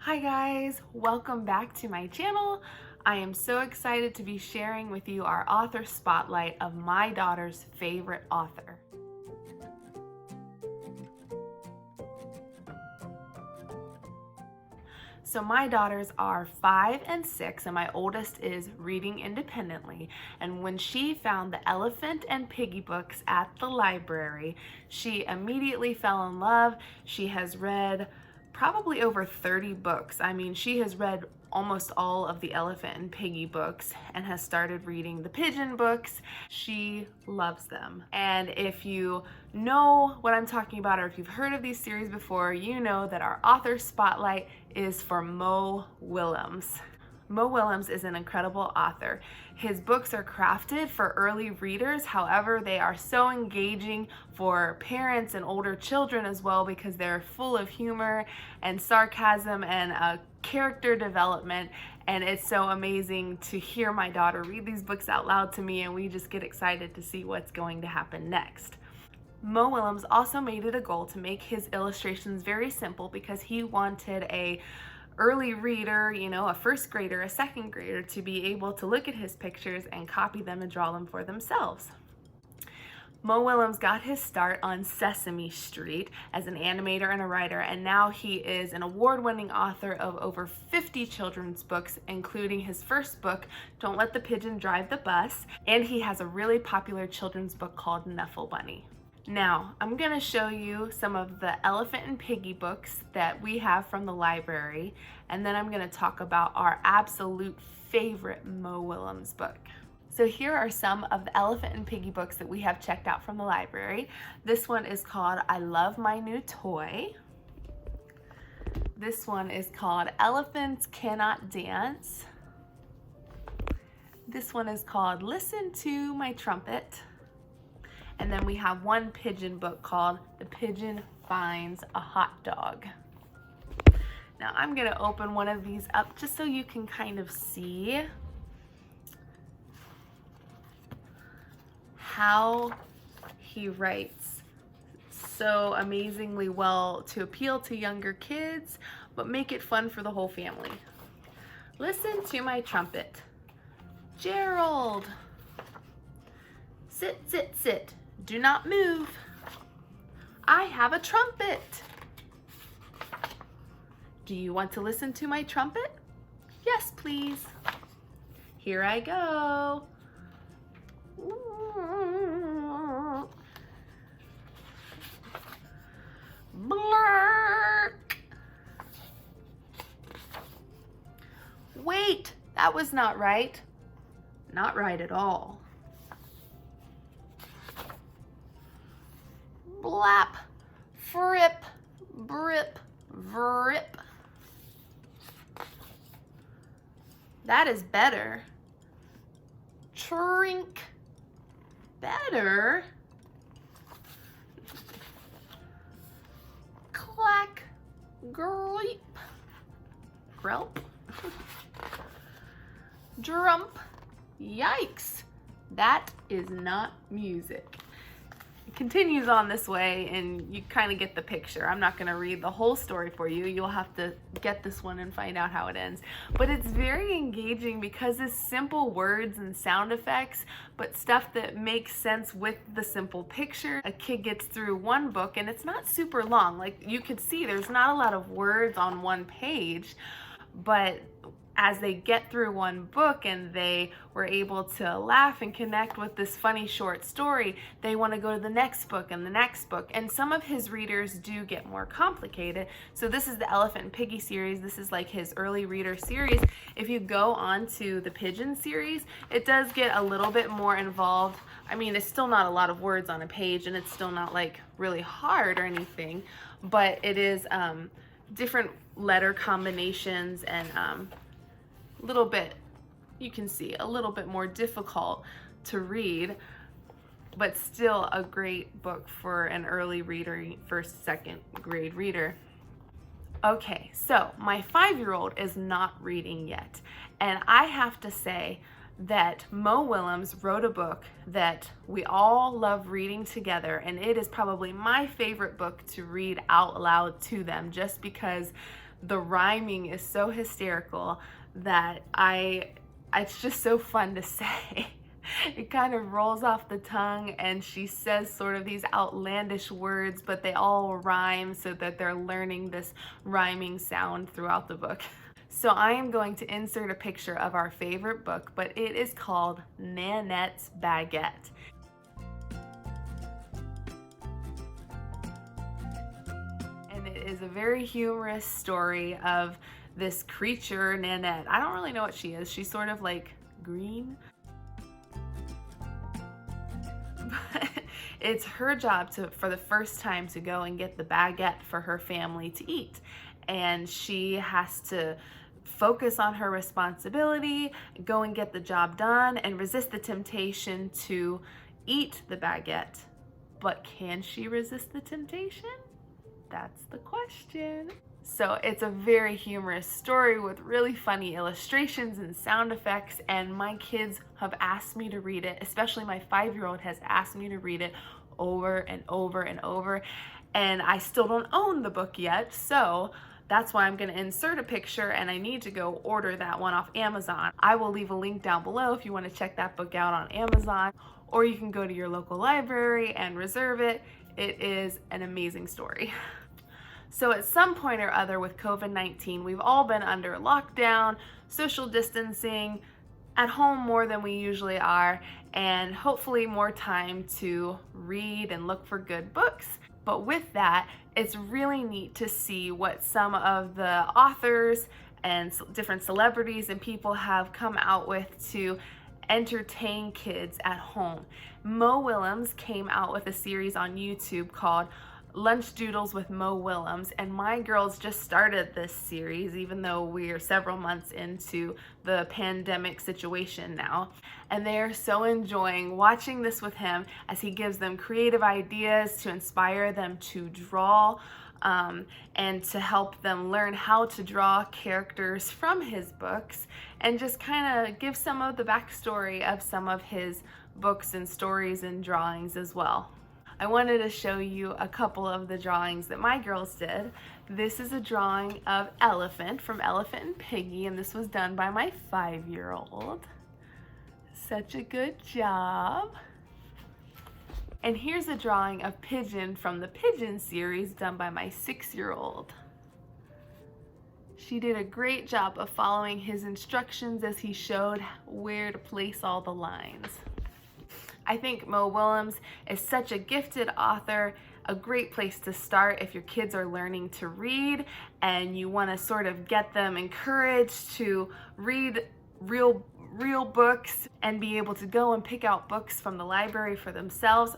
Hi guys, welcome back to my channel. I am so excited to be sharing with you our author spotlight of my daughter's favorite author. So my daughters are 5 and 6 and my oldest is reading independently, and when she found the Elephant and Piggy books at the library, she immediately fell in love. She has read probably over 30 books. I mean, she has read almost all of the Elephant and Piggy books and has started reading the Pigeon books. She loves them. And if you know what I'm talking about, or if you've heard of these series before, you know that our author spotlight is for Mo Willems. Mo Willems is an incredible author. His books are crafted for early readers, however, they are so engaging for parents and older children as well because they're full of humor and sarcasm and character development, and it's so amazing to hear my daughter read these books out loud to me, and we just get excited to see what's going to happen next. Mo Willems also made it a goal to make his illustrations very simple because he wanted a early reader, a first grader, a second grader, to be able to look at his pictures and copy them and draw them for themselves. Mo Willems got his start on Sesame Street as an animator and a writer, and now he is an award-winning author of over 50 children's books, including his first book, Don't Let the Pigeon Drive the Bus, and he has a really popular children's book called Nuffle Bunny. Now, I'm going to show you some of the Elephant and Piggy books that we have from the library, and then I'm going to talk about our absolute favorite Mo Willems book. So here are some of the Elephant and Piggy books that we have checked out from the library. This one is called I Love My New Toy. This one is called Elephants Cannot Dance. This one is called Listen to My Trumpet. And then we have one pigeon book called The Pigeon Finds a Hot Dog. Now I'm going to open one of these up just so you can kind of see how he writes so amazingly well to appeal to younger kids, but make it fun for the whole family. Listen to my trumpet. Gerald. Sit, sit, sit. Do not move. I have a trumpet. Do you want to listen to my trumpet? Yes, please. Here I go. Blurk. Wait, that was not right. Not right at all. Blap, frip, brip, vrip. That is better. Trink, better. Clack, greep, grelp. Drump, yikes. That is not music. Continues on this way and you kind of get the picture. I'm not going to read the whole story for you. You'll have to get this one and find out how it ends. But it's very engaging because it's simple words and sound effects, but stuff that makes sense with the simple picture. A kid gets through one book and it's not super long. Like you could see there's not a lot of words on one page, but as they get through one book and they were able to laugh and connect with this funny short story, they want to go to the next book and the next book. And some of his readers do get more complicated. So this is the Elephant and Piggy series. This is like his early reader series. If you go on to the Pigeon series, it does get a little bit more involved. I mean, it's still not a lot of words on a page and it's still not like really hard or anything, but it is different letter combinations and little bit, you can see, a little bit more difficult to read, but still a great book for an early reader, first, second grade reader. Okay, so my 5-year-old is not reading yet, and I have to say that Mo Willems wrote a book that we all love reading together, and it is probably my favorite book to read out loud to them, just because the rhyming is so hysterical that it's just so fun to say. It kind of rolls off the tongue, and she says sort of these outlandish words, but they all rhyme so that they're learning this rhyming sound throughout the book. So I am going to insert a picture of our favorite book, but it is called Nanette's Baguette. And it is a very humorous story of this creature, Nanette. I don't really know what she is. She's sort of like green. It's her job for the first time to go and get the baguette for her family to eat. And she has to focus on her responsibility, go and get the job done, and resist the temptation to eat the baguette. But can she resist the temptation? That's the question. So it's a very humorous story with really funny illustrations and sound effects, and my kids have asked me to read it, especially my 5-year-old has asked me to read it over and over and over, and I still don't own the book yet, so that's why I'm going to insert a picture, and I need to go order that one off Amazon. I will leave a link down below if you want to check that book out on Amazon, or you can go to your local library and reserve it. It is an amazing story. So at some point or other with COVID-19, we've all been under lockdown, social distancing, at home more than we usually are, and hopefully more time to read and look for good books. But with that, it's really neat to see what some of the authors and different celebrities and people have come out with to entertain kids at home. Mo Willems came out with a series on YouTube called Lunch Doodles with Mo Willems, and my girls just started this series even though we are several months into the pandemic situation now, and they are so enjoying watching this with him as he gives them creative ideas to inspire them to draw and to help them learn how to draw characters from his books, and just kind of give some of the backstory of some of his books and stories and drawings as well. I wanted to show you a couple of the drawings that my girls did. This is a drawing of Elephant from Elephant and Piggy, and this was done by my 5-year-old. Such a good job. And here's a drawing of Pigeon from the Pigeon series done by my 6-year-old. She did a great job of following his instructions as he showed where to place all the lines. I think Mo Willems is such a gifted author, a great place to start if your kids are learning to read and you want to sort of get them encouraged to read real books and be able to go and pick out books from the library for themselves.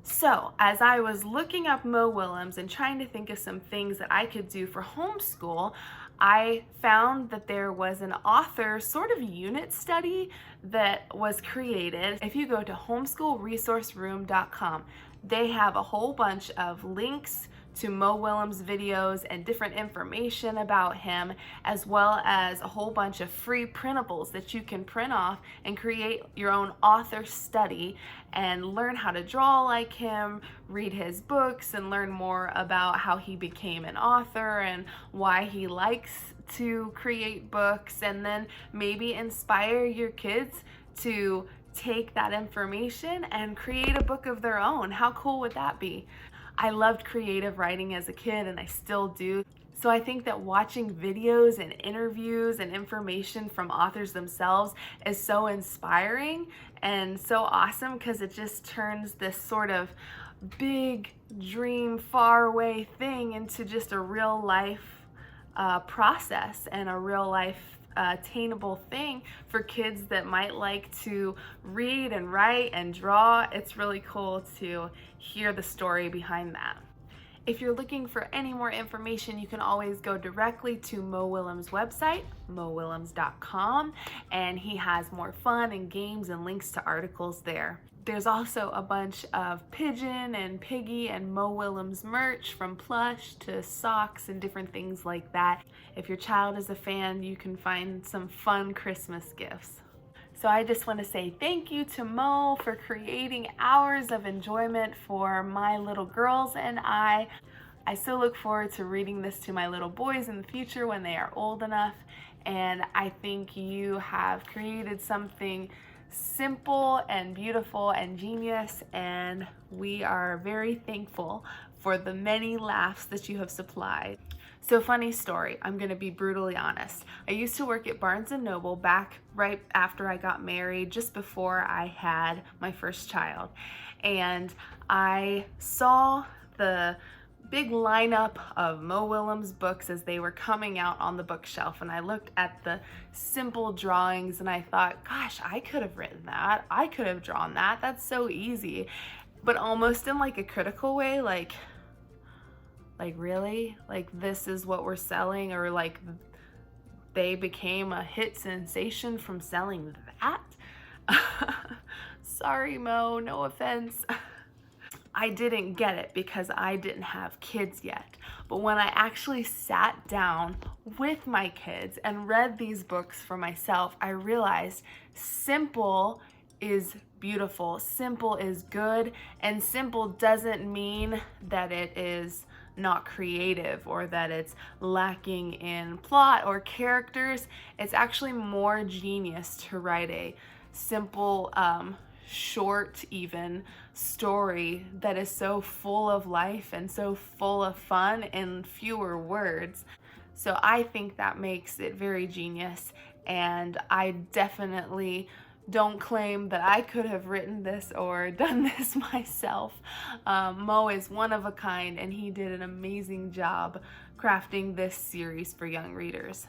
So as I was looking up Mo Willems and trying to think of some things that I could do for homeschool, I found that there was an author sort of unit study that was created. If you go to homeschoolresourceroom.com, they have a whole bunch of links to Mo Willems videos and different information about him, as well as a whole bunch of free printables that you can print off and create your own author study and learn how to draw like him, read his books, and learn more about how he became an author and why he likes to create books, and then maybe inspire your kids to take that information and create a book of their own. How cool would that be? I loved creative writing as a kid, and I still do. So I think that watching videos and interviews and information from authors themselves is so inspiring and so awesome, because it just turns this sort of big dream, far away thing into just a real life process and a real life attainable thing for kids that might like to read and write and draw. It's really cool to hear the story behind that. If you're looking for any more information, you can always go directly to Mo Willems' website, mowillems.com, and he has more fun and games and links to articles there. There's also a bunch of Pigeon and Piggy and Mo Willems merch, from plush to socks and different things like that. If your child is a fan, you can find some fun Christmas gifts. So I just want to say thank you to Mo for creating hours of enjoyment for my little girls and I. I so look forward to reading this to my little boys in the future when they are old enough, and I think you have created something simple and beautiful and genius, and we are very thankful for the many laughs that you have supplied. So, funny story, I'm gonna be brutally honest. I used to work at Barnes & Noble back right after I got married, just before I had my first child. And I saw the big lineup of Mo Willems books as they were coming out on the bookshelf, and I looked at the simple drawings and I thought, gosh, I could have written that. I could have drawn that. That's so easy. But almost in like a critical way, like really? Like this is what we're selling? Or like they became a hit sensation from selling that? Sorry, Mo, no offense. I didn't get it because I didn't have kids yet. But when I actually sat down with my kids and read these books for myself, I realized simple is beautiful, simple is good, and simple doesn't mean that it is not creative or that it's lacking in plot or characters. It's actually more genius to write a simple, short even story that is so full of life and so full of fun in fewer words. So I think that makes it very genius, and I definitely don't claim that I could have written this or done this myself. Mo is one of a kind, and he did an amazing job crafting this series for young readers.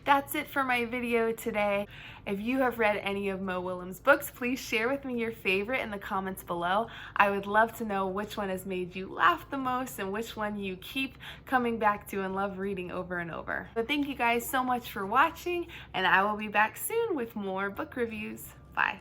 That's it for my video today. If you have read any of Mo Willems' books, please share with me your favorite in the comments below. I would love to know which one has made you laugh the most and which one you keep coming back to and love reading over and over. But thank you guys so much for watching, and I will be back soon with more book reviews. Bye.